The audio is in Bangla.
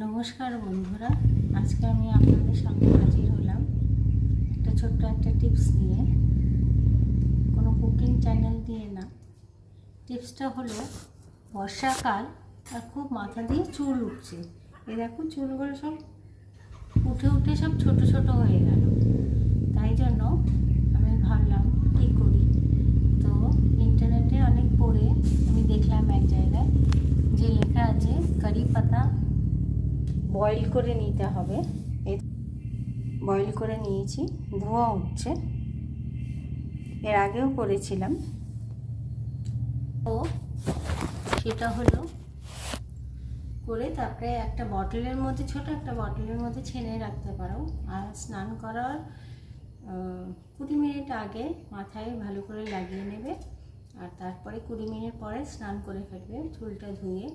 নমস্কার বন্ধুরা, আজকে আমি আপনাদের সামনে হাজির হলাম ছোট্ট একটা টিপস নিয়ে। কোনো কুকিং চ্যানেল দিয়ে না। টিপসটা হলো, বর্ষাকাল আর খুব মাথা দিয়ে চুল উঠছে। এই দেখুন, চুলগুলো সব উঠে উঠে সব ছোট ছোট হয়ে গেল। তাই জন্য আমি ভাবলাম কী করি। তো ইন্টারনেটে অনেক পড়ে আমি দেখলাম এক জায়গায় যে লেখা আছে কারি পাতা বয়েল করে নিতে হবে। এই বয়েল করে নিয়েছি, ধোঁয়া উঠছে। এর আগেও করেছিলাম। তো সেটা হলো করে তারপরে একটা বটলের মধ্যে, ছোট একটা বটলের মধ্যে ছেনে রাখতে পারো। আর স্নান করার 20 মিনিট আগে মাথায় ভালো করে লাগিয়ে নেবে। আর তারপরে 20 মিনিট পরে স্নান করে ফেলবে, চুলটা ধুয়ে।